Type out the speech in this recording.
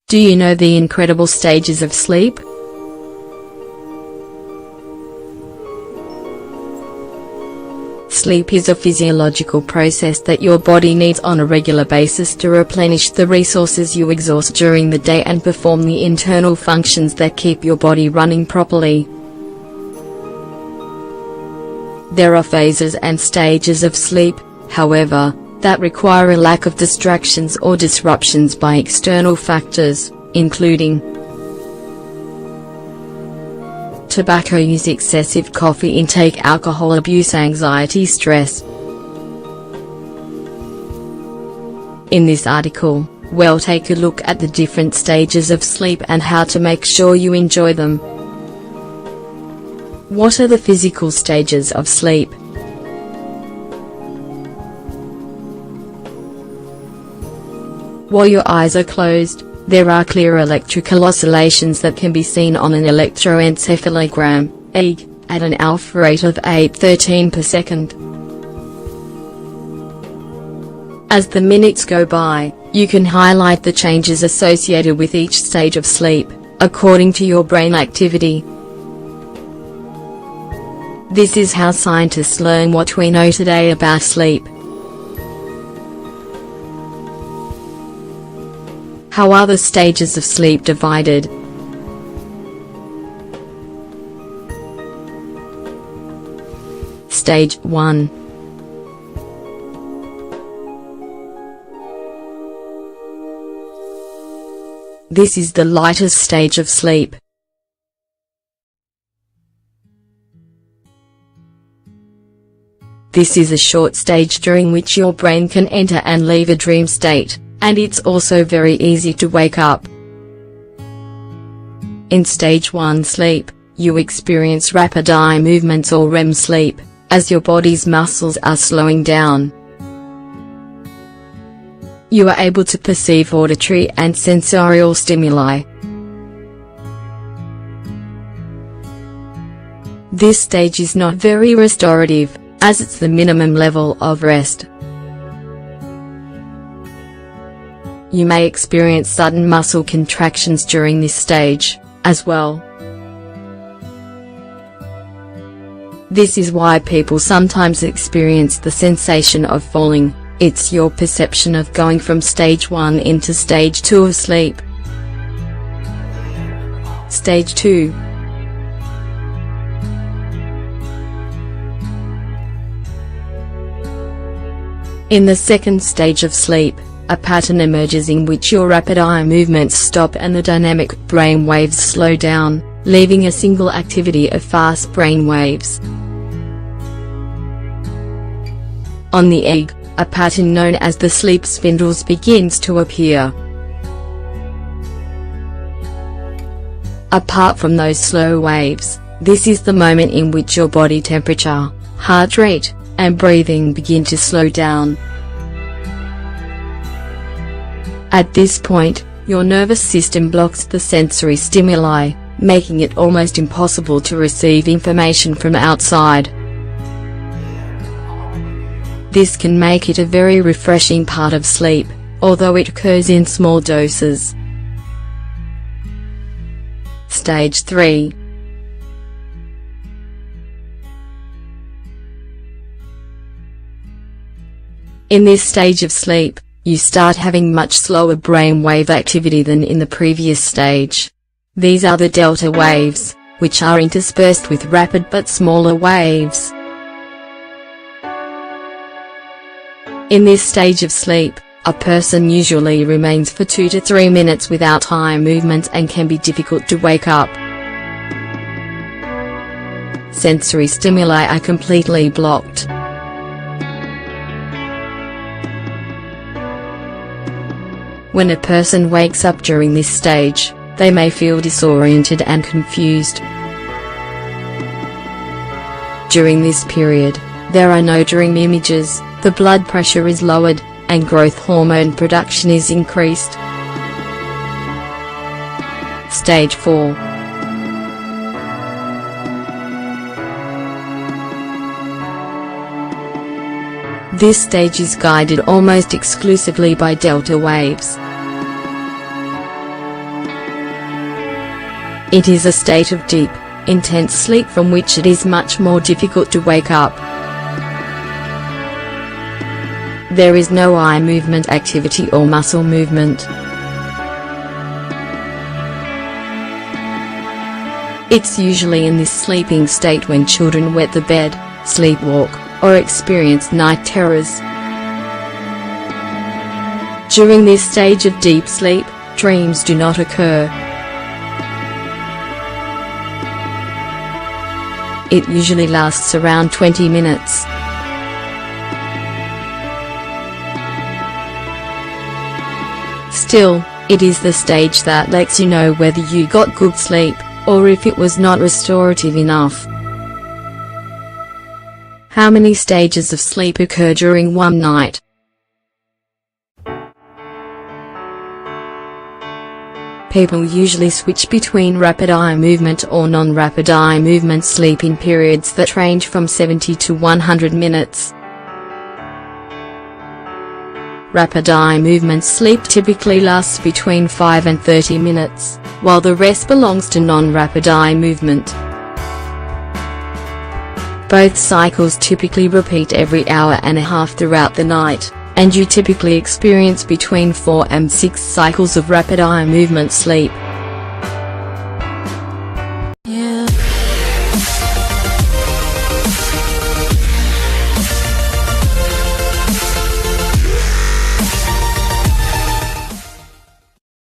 Do you know the incredible stages of sleep? Sleep is a physiological process that your body needs on a regular basis to replenish the resources you exhaust during the day and perform the internal functions that keep your body running properly. There are phases and stages of sleep, however, that require a lack of distractions or disruptions by external factors, including tobacco use, excessive coffee intake, alcohol abuse, anxiety, stress. In this article, we'll take a look at the different stages of sleep and how to make sure you enjoy them. What are the physical stages of sleep? While your eyes are closed, there are clear electrical oscillations that can be seen on an electroencephalogram, EEG, at an alpha rate of 813 per second. As the minutes go by, you can highlight the changes associated with each stage of sleep, according to your brain activity. This is how scientists learn what we know today about sleep. How are the stages of sleep divided? Stage 1. This is the lightest stage of sleep. This is a short stage during which your brain can enter and leave a dream state, and it's also very easy to wake up. In stage 1 sleep, you experience rapid eye movements or REM sleep, as your body's muscles are slowing down. You are able to perceive auditory and sensorial stimuli. This stage is not very restorative, as it's the minimum level of rest. You may experience sudden muscle contractions during this stage, as well. This is why people sometimes experience the sensation of falling. It's your perception of going from stage 1 into stage 2 of sleep. Stage 2. In the second stage of sleep, a pattern emerges in which your rapid eye movements stop and the dynamic brain waves slow down, leaving a single activity of fast brain waves. On the EEG, a pattern known as the sleep spindles begins to appear. Apart from those slow waves, this is the moment in which your body temperature, heart rate, and breathing begin to slow down. At this point, your nervous system blocks the sensory stimuli, making it almost impossible to receive information from outside. This can make it a very refreshing part of sleep, although it occurs in small doses. Stage 3. In this stage of sleep, you start having much slower brainwave activity than in the previous stage. These are the delta waves, which are interspersed with rapid but smaller waves. In this stage of sleep, a person usually remains for 2 to 3 minutes without eye movement and can be difficult to wake up. Sensory stimuli are completely blocked. When a person wakes up during this stage, they may feel disoriented and confused. During this period, there are no dream images, the blood pressure is lowered, and growth hormone production is increased. Stage 4. This stage is guided almost exclusively by delta waves. It is a state of deep, intense sleep from which it is much more difficult to wake up. There is no eye movement activity or muscle movement. It's usually in this sleeping state when children wet the bed, sleepwalk, or experience night terrors. During this stage of deep sleep, dreams do not occur. It usually lasts around 20 minutes. Still, it is the stage that lets you know whether you got good sleep, or if it was not restorative enough. How many stages of sleep occur during one night? People usually switch between rapid eye movement or non-rapid eye movement sleep in periods that range from 70 to 100 minutes. Rapid eye movement sleep typically lasts between 5 and 30 minutes, while the rest belongs to non-rapid eye movement. Both cycles typically repeat every hour and a half throughout the night, and you typically experience between 4 and 6 cycles of rapid eye movement sleep.